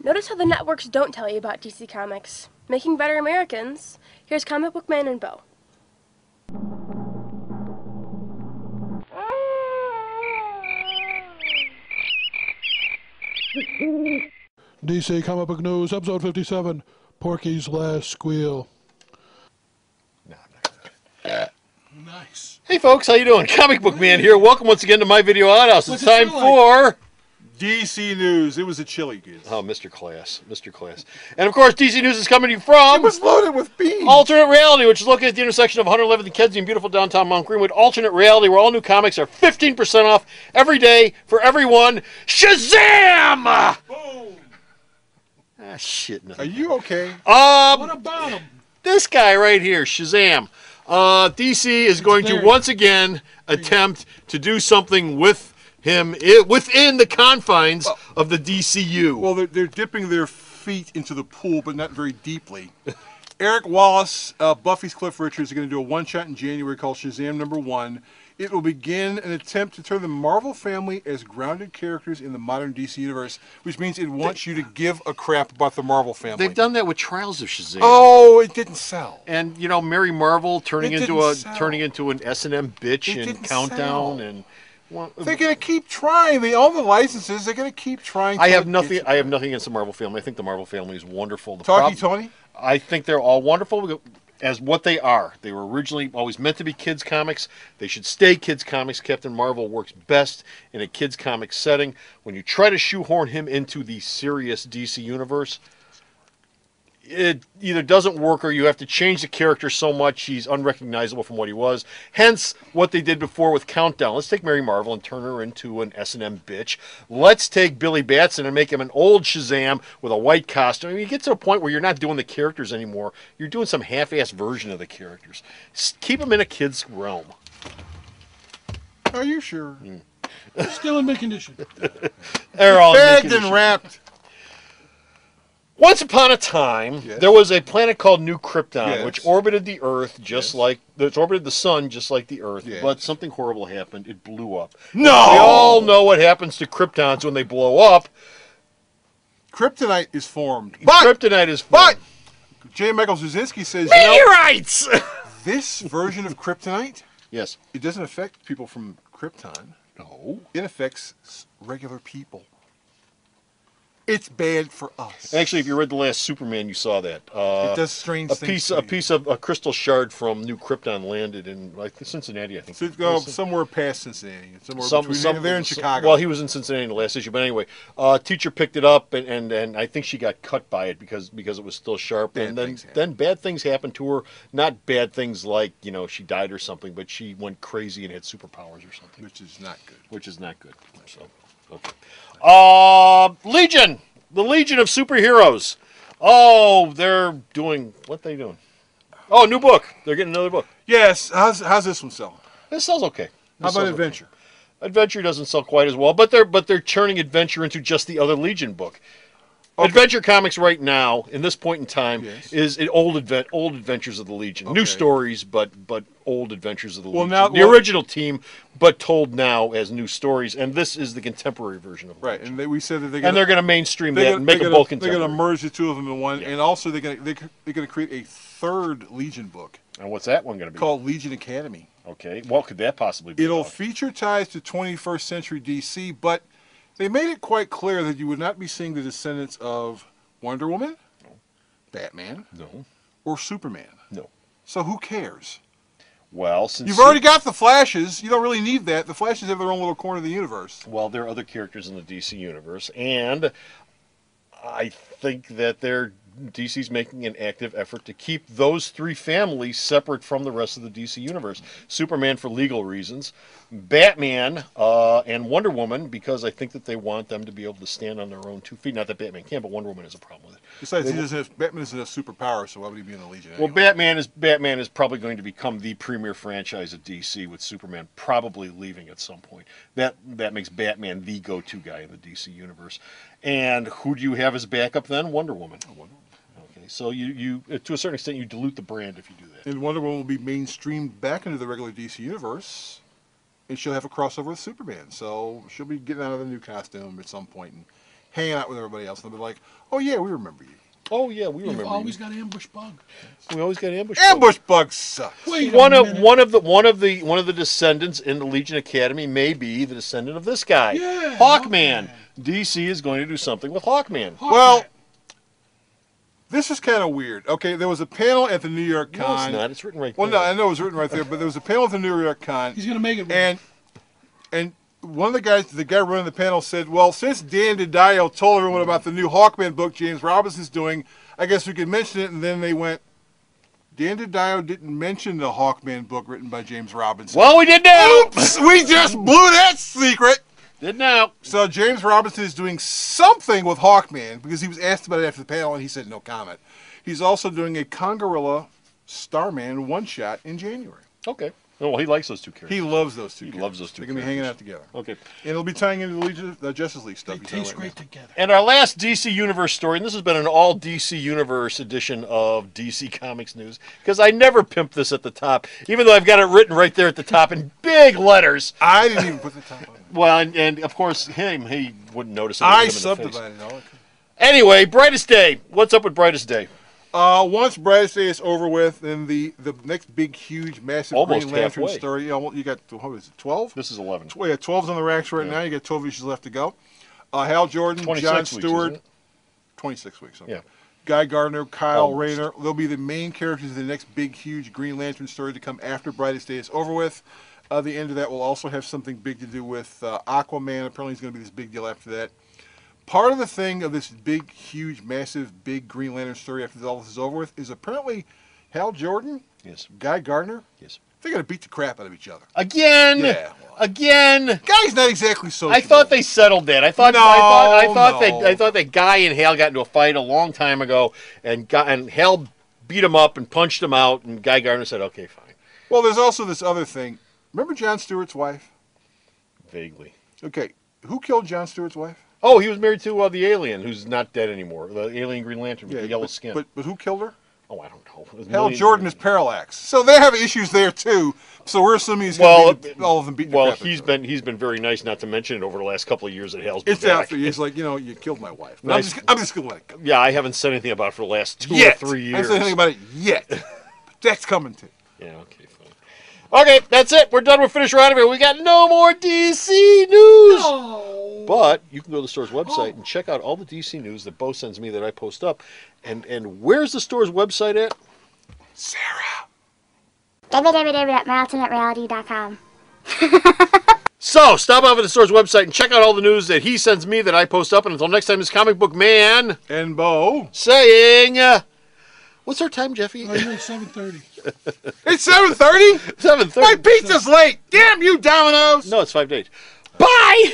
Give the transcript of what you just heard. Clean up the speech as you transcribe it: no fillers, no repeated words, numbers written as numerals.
Notice how the networks don't tell you about DC Comics. Making better Americans. Here's Comic Book Man and Bo. DC Comic Book News, episode 57, Porky's Last Squeal. No, I'm not gonna. Nice. Hey folks, how you doing? Comic Book Man here. Welcome once again to my video Outhouse. It's time for DC News. It was a chilly, kids. oh, Mr. Class, Mr. Class, and of course DC News is coming to you from It was loaded with beans. Alternate Reality, which is located at the intersection of 111th and Kedzie in beautiful downtown Mount Greenwood. Alternate Reality, where all new comics are 15% off every day for everyone. Shazam! Boom. Ah, shit. Are you okay? What about him? This guy right here, Shazam. DC is going to once again attempt to do something with him within the confines of the DCU. Well, they're dipping their feet into the pool, but not very deeply. Eric Wallace, Buffy's Cliff Richards, are going to do a one-shot in January called Shazam #1. It will begin an attempt to turn the Marvel family as grounded characters in the modern DC universe, which means it wants you to give a crap about the Marvel family. They've done that with Trials of Shazam. Oh, it didn't sell. And you know, Mary Marvel turning into an S&M bitch It in didn't Countdown sell. and well, They're gonna keep trying. They own the licenses. They're gonna keep trying. I have nothing against the Marvel family. I think the Marvel family is wonderful. Tony? I think they're all wonderful as what they are. They were originally always meant to be kids comics. They should stay kids comics. Captain Marvel works best in a kids comic setting. When you try to shoehorn him into the serious DC universe, it either doesn't work or you have to change the character so much he's unrecognizable from what he was. Hence, what they did before with Countdown. Let's take Mary Marvel and turn her into an S&M bitch. Let's take Billy Batson and make him an old Shazam with a white costume. I mean, you get to a point where you're not doing the characters anymore. You're doing some half-assed version of the characters. Keep them in a kid's realm. Are you sure? Still in mint condition. They're all bagged and wrapped. Once upon a time, there was a planet called New Krypton, which orbited the Earth orbited the Sun just like the Earth, but something horrible happened. It blew up. No! We all know what happens to Kryptons when they blow up. Kryptonite is formed. Kryptonite is formed. But J. Michael Zuzinski says, meteorites! This version of Kryptonite, yes, it doesn't affect people from Krypton. No. It affects regular people. It's bad for us. Actually, if you read the last Superman, you saw that. It does strange things. A piece of a crystal shard from New Krypton landed in Cincinnati, I think. Somewhere past Cincinnati. Somewhere there in Chicago. Well, he was in Cincinnati in the last issue, but anyway, teacher picked it up, and I think she got cut by it because it was still sharp. Then bad things happened to her. Not bad things like she died or something, but she went crazy and had superpowers or something, which is not good. So. Okay. Legion, the Legion of Superheroes. Oh, they're doing what they doing? Oh, new book. They're getting another book. Yes. How's this one selling? This sells okay. How about Adventure? Okay. Adventure doesn't sell quite as well, but they're turning Adventure into just the other Legion book. Okay. Adventure Comics right now, in this point in time, is old adventures of the Legion. Okay. New stories, but old adventures of the Legion. The original team, but told now as new stories, and this is the contemporary version of the Legion. Right, and we said that they're going to mainstream that and make them both contemporary. They're going to merge the two of them in one, and also they're going to create a third Legion book. And what's that one going to be? Called Legion Academy. Okay, what could that possibly be? It'll feature ties to 21st century DC, but they made it quite clear that you would not be seeing the descendants of Wonder Woman, Batman, or Superman. No. So who cares? Well, since you've already got the Flashes, you don't really need that. The Flashes have their own little corner of the universe. Well, there are other characters in the DC universe, and I think that DC's making an active effort to keep those three families separate from the rest of the DC universe. Superman for legal reasons, Batman and Wonder Woman because I think that they want them to be able to stand on their own 2 feet. Not that Batman can, but Wonder Woman has a problem with it. Besides, Batman doesn't have superpowers, so why would he be in the Legion anyway? Well, Batman is probably going to become the premier franchise of DC, with Superman probably leaving at some point. That makes Batman the go-to guy in the DC universe. And who do you have as backup then? Wonder Woman. Okay, so you to a certain extent you dilute the brand if you do that. And Wonder Woman will be mainstreamed back into the regular DC universe, and she'll have a crossover with Superman. So she'll be getting out of the new costume at some point and hanging out with everybody else. And they'll be like, "Oh yeah, we remember you." Oh yeah, we You've remember. always got ambush bug. We always got ambush. Ambush bugs suck. Wait One a of minute. one of the descendants in the Legion Academy may be the descendant of this guy, Yeah, Hawkman. DC is going to do something with Hawkman. Well, this is kind of weird. Okay, there was a panel at the New York No, Con. it's not. It's written right Well, there. no, I know it was written right there, but there was a panel at the New York Con, He's gonna make it. and one of the guy running the panel said, "Well, since Dan DiDio told everyone about the new Hawkman book James Robinson's doing, I guess we could mention it." And then they went, "Dan DiDio didn't mention the Hawkman book written by James Robinson." Well, we did now. Oops, we just blew that secret. Did now. So James Robinson is doing something with Hawkman because he was asked about it after the panel and he said no comment. He's also doing a Congarilla Starman one-shot in January. Okay. Oh, well, he likes those two characters. He loves those two. He characters. loves those two They're gonna be hanging out together. Okay. And it'll be tying into the Legion, the Justice League stuff. They he's doing taste right great now. together. And our last DC Universe story, and this has been an all DC Universe edition of DC Comics News, because I never pimp this at the top, even though I've got it written right there at the top in big letters. I didn't even put the top on it. Well, and of course, he wouldn't notice it. I Hit him in the face. subdivided all. Anyway, Brightest Day. What's up with Brightest Day? Once Brightest Day is over with, then the next big, huge, massive Almost Green Lantern halfway. story. You got, what is it, 12? This is 11. Yeah, 12's on the racks right now. You got 12 issues left to go. Hal Jordan, 26 John weeks, Stewart. isn't it? 26 weeks. Okay. Yeah. Guy Gardner, Kyle Almost. Rayner. They'll be the main characters of the next big, huge Green Lantern story to come after Brightest Day is over with. The end of that will also have something big to do with Aquaman. Apparently, he's going to be this big deal after that. Part of the thing of this big, huge, massive, big Green Lantern story after all this is over with is apparently Hal Jordan, Yes. Guy Gardner, Yes. they're going to beat the crap out of each other. Again. Yeah. Again. Guy's not exactly sociable. I thought they settled that. I thought No, I thought no. that Guy and Hal got into a fight a long time ago, and Hal beat him up and punched him out, and Guy Gardner said, "Okay, fine." Well, there's also this other thing. Remember John Stewart's wife? Vaguely. Okay, who killed John Stewart's wife? Oh, he was married to the alien, who's not dead anymore. The alien Green Lantern with the yellow skin. But who killed her? Oh, I don't know. It was Hal millions Jordan of- is Parallax. So they have issues there too. So we're assuming he's Well, going to beat all of them beating the Well, crap out of he's each other. been very nice not to mention it over the last couple of years that Hal's been It's back. after he's like, you killed my wife. But Nice. I'm just going to let it go. Yeah, I haven't said anything about it for the last 2 or Yet. 3 I years. haven't said anything about it yet. But that's coming too. Yeah, okay, fine. Okay, that's it. We're done. We're finished. We're out of here. We got no more DC news. Oh. But you can go to the store's website and check out all the DC news that Bo sends me that I post up. And where's the store's website at? Sarah. www.myultimatereality.com. So, stop off at the store's website and check out all the news that he sends me that I post up. And until next time, it's Comic Book Man And Bo. saying, what's our time, Jeffy? Oh, you're at 7:30. It's 7:30? 7:30. My pizza's late. Damn you, Domino's. No, it's 5 days. Bye!